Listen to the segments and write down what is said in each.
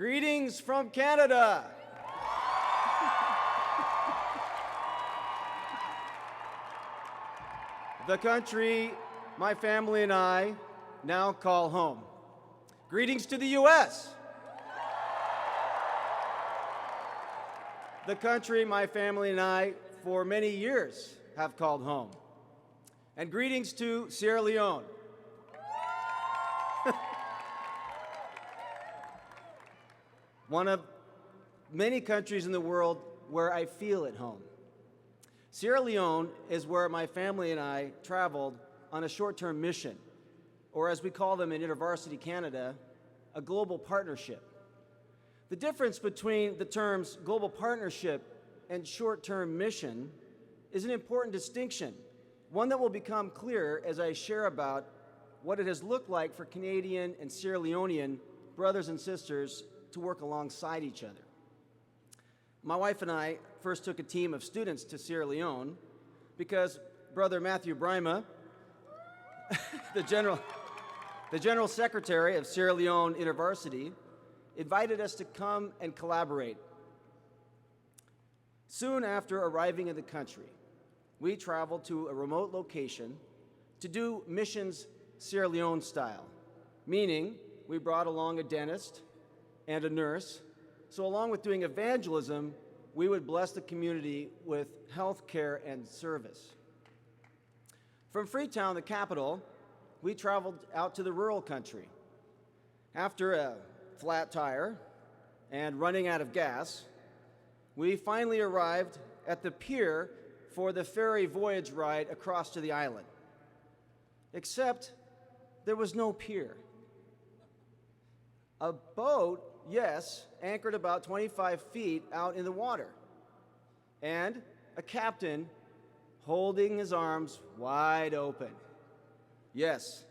Greetings from Canada. The country my family and I now call home. Greetings to the U.S. The country my family and I for many years have called home. And greetings to Sierra Leone. One of many countries in the world where I feel at home. Sierra Leone is where my family and I traveled on a short-term mission, or as we call them in InterVarsity Canada, a global partnership. The difference between the terms global partnership and short-term mission is an important distinction, one that will become clearer as I share about what it has looked like for Canadian and Sierra Leonean brothers and sisters to work alongside each other. My wife and I first took a team of students to Sierra Leone because Brother Matthew Brima, the General Secretary of Sierra Leone InterVarsity, invited us to come and collaborate. Soon after arriving in the country, we traveled to a remote location to do missions Sierra Leone style, meaning we brought along a dentist and a nurse, so along with doing evangelism, we would bless the community with health care and service. From Freetown, the capital, we traveled out to the rural country. After a flat tire and running out of gas, we finally arrived at the pier for the ferry voyage ride across to the island. Except there was no pier. A boat, yes, anchored about 25 feet out in the water, and a captain holding his arms wide open. Yes,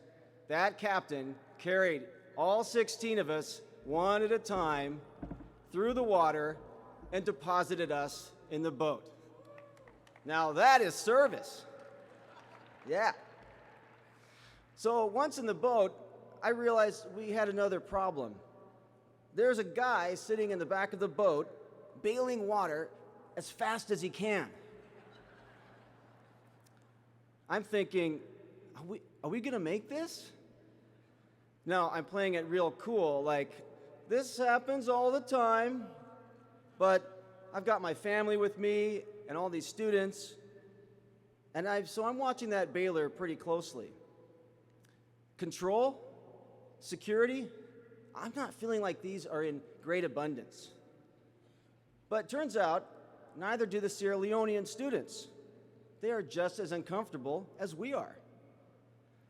that captain carried all 16 of us, one at a time, through the water and deposited us in the boat. Now that is service. Yeah. So once in the boat, I realized we had another problem. There's a guy sitting in the back of the boat, bailing water as fast as he can. I'm thinking, are we gonna make this? Now, I'm playing it real cool, like, this happens all the time, but I've got my family with me and all these students, and so I'm watching that bailer pretty closely. Control, security, I'm not feeling like these are in great abundance. But turns out, neither do the Sierra Leonean students. They are just as uncomfortable as we are.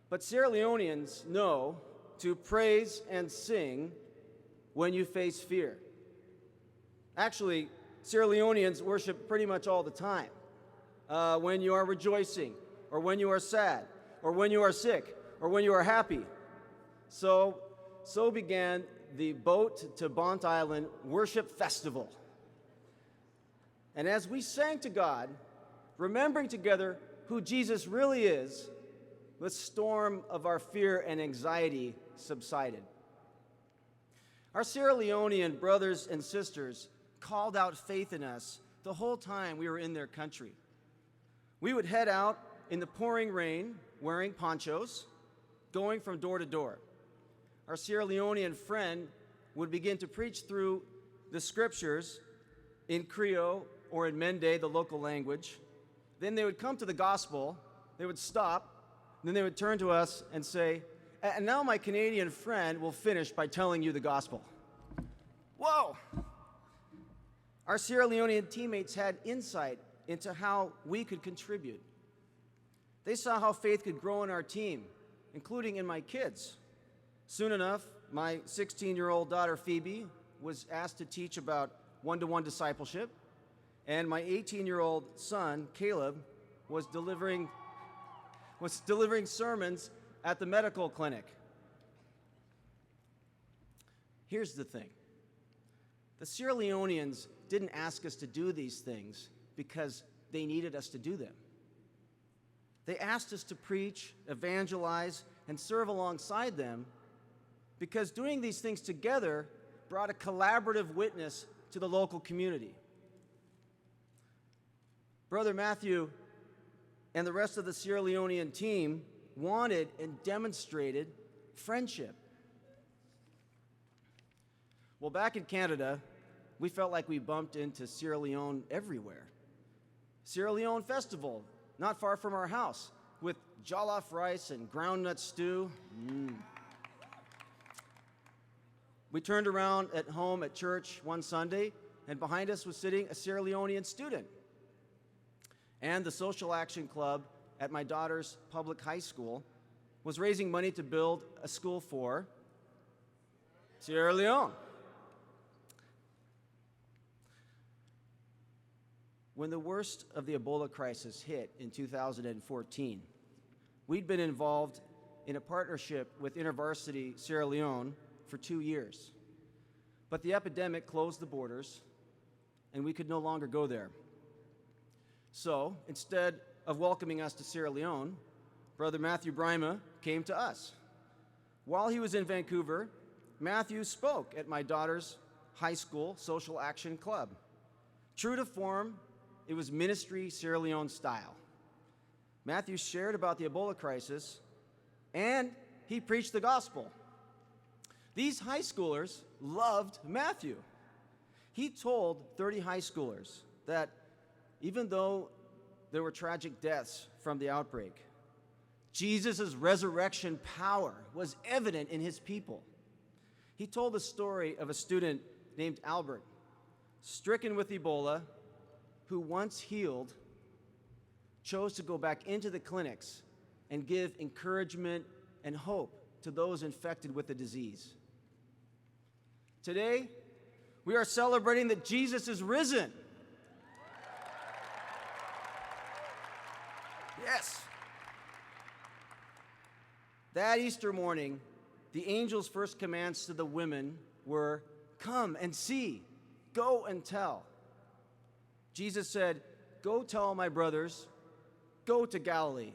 But Sierra Leoneans know to praise and sing when you face fear. Actually, Sierra Leoneans worship pretty much all the time. When you are rejoicing, or when you are sad, or when you are sick, or when you are happy. So began the Boat to Bont Island Worship Festival. And as we sang to God, remembering together who Jesus really is, the storm of our fear and anxiety subsided. Our Sierra Leonean brothers and sisters called out faith in us the whole time we were in their country. We would head out in the pouring rain, wearing ponchos, going from door to door. Our Sierra Leonean friend would begin to preach through the scriptures in Creole or in Mende, the local language. Then they would come to the gospel, they would stop, then they would turn to us and say, and now my Canadian friend will finish by telling you the gospel. Whoa! Our Sierra Leonean teammates had insight into how we could contribute. They saw how faith could grow in our team, including in my kids. Soon enough, my 16-year-old daughter Phoebe was asked to teach about one-to-one discipleship, and my 18-year-old son Caleb was delivering sermons at the medical clinic. Here's the thing. The Sierra Leoneans didn't ask us to do these things because they needed us to do them. They asked us to preach, evangelize, and serve alongside them because doing these things together brought a collaborative witness to the local community. Brother Matthew and the rest of the Sierra Leonean team wanted and demonstrated friendship. Well, back in Canada, we felt like we bumped into Sierra Leone everywhere. Sierra Leone Festival, not far from our house, with jollof rice and groundnut stew. We turned around at home at church one Sunday, and behind us was sitting a Sierra Leonean student. And the Social Action Club at my daughter's public high school was raising money to build a school for Sierra Leone. When the worst of the Ebola crisis hit in 2014, we'd been involved in a partnership with InterVarsity Sierra Leone for 2 years. But the epidemic closed the borders, and we could no longer go there. So, instead of welcoming us to Sierra Leone, Brother Matthew Brima came to us. While he was in Vancouver, Matthew spoke at my daughter's high school Social Action Club. True to form, it was ministry Sierra Leone style. Matthew shared about the Ebola crisis, and he preached the gospel. These high schoolers loved Matthew. He told 30 high schoolers that even though there were tragic deaths from the outbreak, Jesus' resurrection power was evident in his people. He told the story of a student named Albert, stricken with Ebola, who once healed, chose to go back into the clinics and give encouragement and hope to those infected with the disease. Today, we are celebrating that Jesus is risen. Yes. That Easter morning, the angel's first commands to the women were, "Come and see, go and tell." Jesus said, "Go tell my brothers, go to Galilee."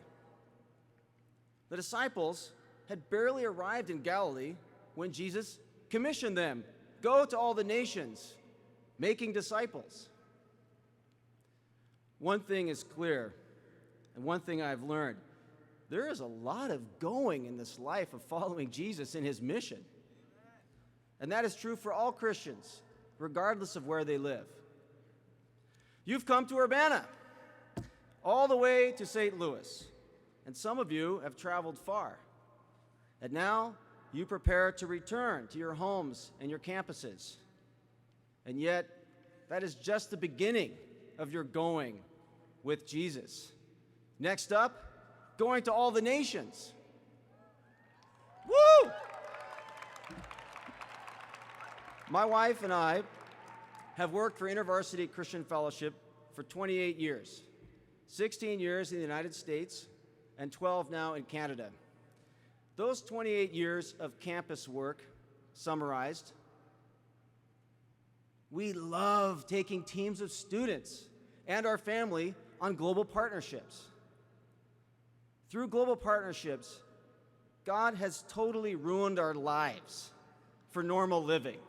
The disciples had barely arrived in Galilee when Jesus commissioned them, "Go to all the nations, making disciples." One thing is clear, and one thing I've learned: there is a lot of going in this life of following Jesus in his mission. And that is true for all Christians, regardless of where they live. You've come to Urbana, all the way to St. Louis, and some of you have traveled far. And now you prepare to return to your homes and your campuses. And yet, that is just the beginning of your going with Jesus. Next up, going to all the nations. Woo! My wife and I have worked for InterVarsity Christian Fellowship for 28 years, 16 years in the United States and 12 now in Canada. Those 28 years of campus work summarized, we love taking teams of students and our family on global partnerships. Through global partnerships, God has totally ruined our lives for normal living.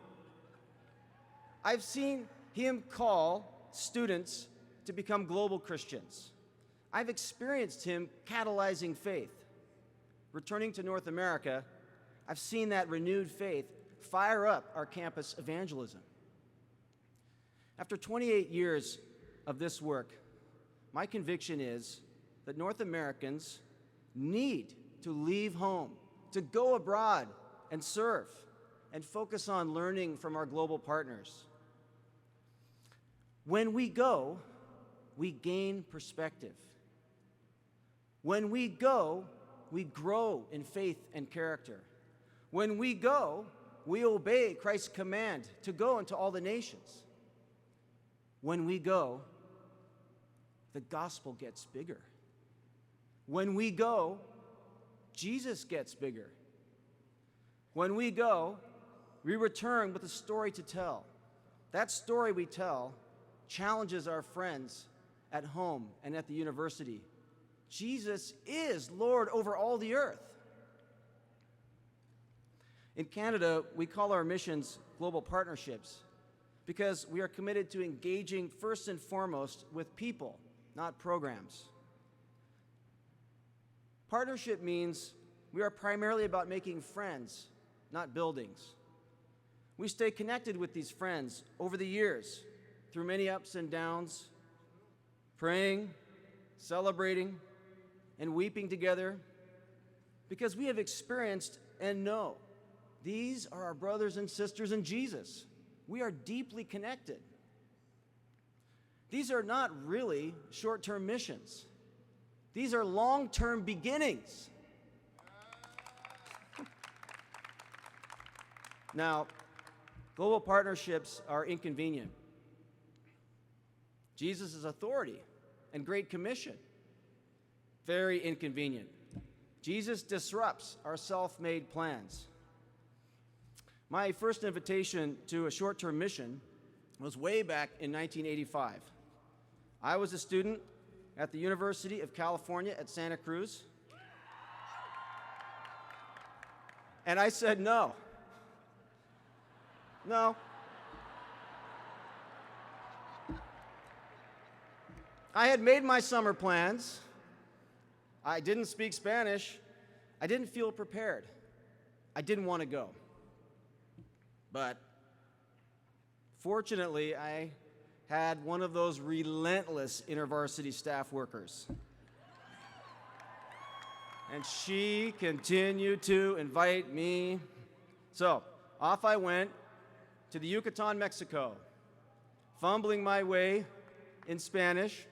I've seen him call students to become global Christians. I've experienced him catalyzing faith. Returning to North America, I've seen that renewed faith fire up our campus evangelism. After 28 years of this work, my conviction is that North Americans need to leave home, to go abroad and serve, and focus on learning from our global partners. When we go, we gain perspective. When we go, we grow in faith and character. When we go, we obey Christ's command to go into all the nations. When we go, the gospel gets bigger. When we go, Jesus gets bigger. When we go, we return with a story to tell. That story we tell challenges our friends at home and at the university. Jesus is Lord over all the earth. In Canada, we call our missions global partnerships because we are committed to engaging first and foremost with people, not programs. Partnership means we are primarily about making friends, not buildings. We stay connected with these friends over the years through many ups and downs, praying, celebrating, and weeping together because we have experienced and know these are our brothers and sisters in Jesus. We are deeply connected. These are not really short-term missions. These are long-term beginnings. Now, global partnerships are inconvenient. Jesus' authority and Great Commission, very inconvenient. Jesus disrupts our self-made plans. My first invitation to a short-term mission was way back in 1985. I was a student at the University of California at Santa Cruz, and I said no. No. I had made my summer plans. I didn't speak Spanish. I didn't feel prepared. I didn't want to go. But fortunately, I had one of those relentless InterVarsity staff workers. And she continued to invite me. So off I went to the Yucatan, Mexico, fumbling my way in Spanish,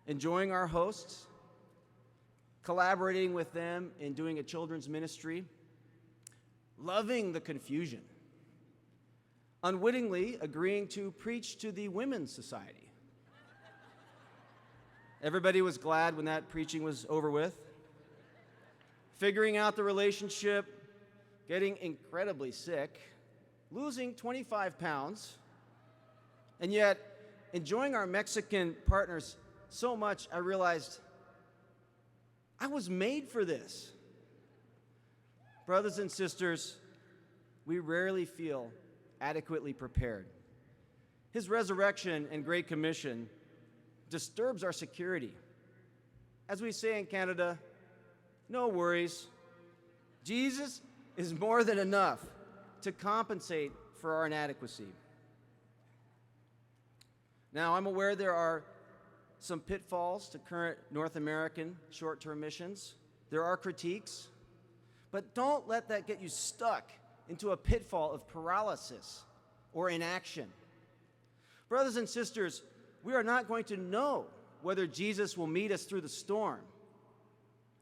enjoying our hosts, collaborating with them in doing a children's ministry, loving the confusion, unwittingly agreeing to preach to the Women's Society. Everybody was glad when that preaching was over with. Figuring out the relationship, getting incredibly sick, losing 25 pounds, and yet enjoying our Mexican partners so much I realized I was made for this. Brothers and sisters, we rarely feel adequately prepared. His resurrection and Great Commission disturbs our security. As we say in Canada, no worries. Jesus is more than enough to compensate for our inadequacy. Now, I'm aware there are some pitfalls to current North American short-term missions. There are critiques, but don't let that get you stuck into a pitfall of paralysis or inaction. Brothers and sisters, we are not going to know whether Jesus will meet us through the storm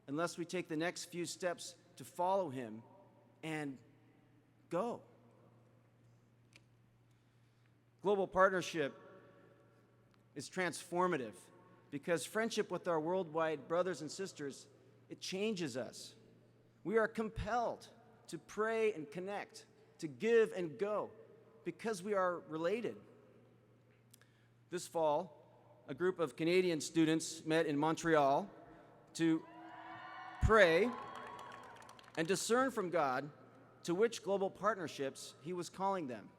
unless we take the next few steps to follow him and go. Global partnership is transformative because friendship with our worldwide brothers and sisters, it changes us. We are compelled to pray and connect, to give and go, because we are related. This fall, a group of Canadian students met in Montreal to pray and discern from God to which global partnerships he was calling them.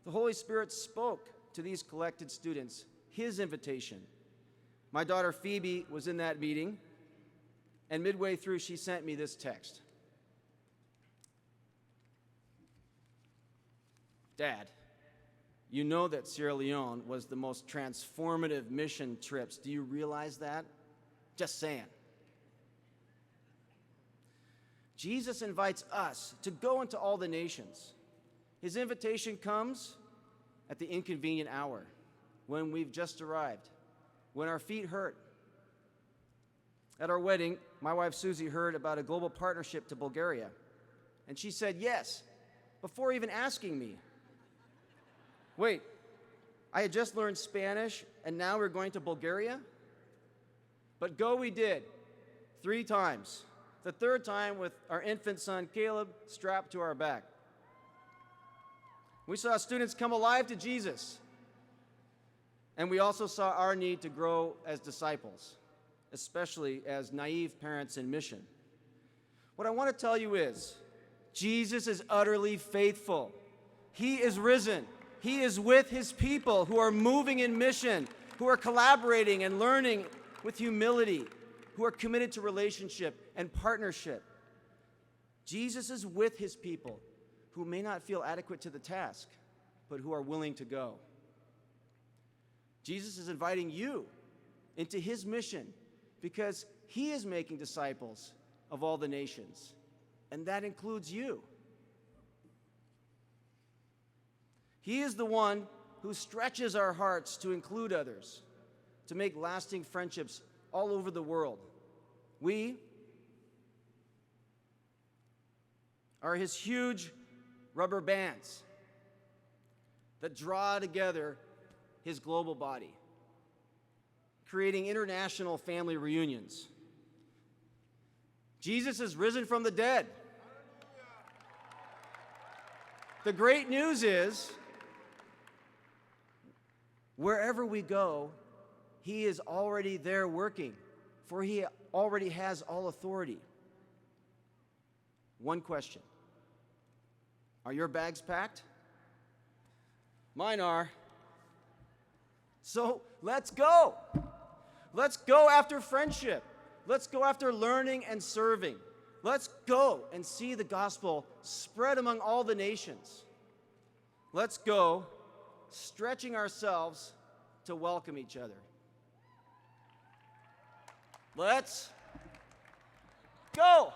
The Holy Spirit spoke to these collected students his invitation. My daughter Phoebe was in that meeting, and midway through she sent me this text. Dad, you know that Sierra Leone was the most transformative mission trips. Do you realize that? Just saying. Jesus invites us to go into all the nations. His invitation comes at the inconvenient hour, when we've just arrived, when our feet hurt. At our wedding, my wife Susie heard about a global partnership to Bulgaria, and she said yes, before even asking me. Wait, I had just learned Spanish, and now we're going to Bulgaria? But go we did, 3 times. The 3rd time with our infant son Caleb strapped to our back. We saw students come alive to Jesus, and we also saw our need to grow as disciples, especially as naive parents in mission. What I want to tell you is, Jesus is utterly faithful. He is risen. He is with his people who are moving in mission, who are collaborating and learning with humility, who are committed to relationship and partnership. Jesus is with his people who may not feel adequate to the task, but who are willing to go. Jesus is inviting you into his mission because he is making disciples of all the nations, and that includes you. He is the one who stretches our hearts to include others, to make lasting friendships all over the world. We are his huge rubber bands that draw together his global body, creating international family reunions. Jesus is risen from the dead. The great news is, wherever we go, he is already there working, for he already has all authority. One question: are your bags packed? Mine are. So let's go. Let's go after friendship. Let's go after learning and serving. Let's go and see the gospel spread among all the nations. Let's go stretching ourselves to welcome each other. Let's go.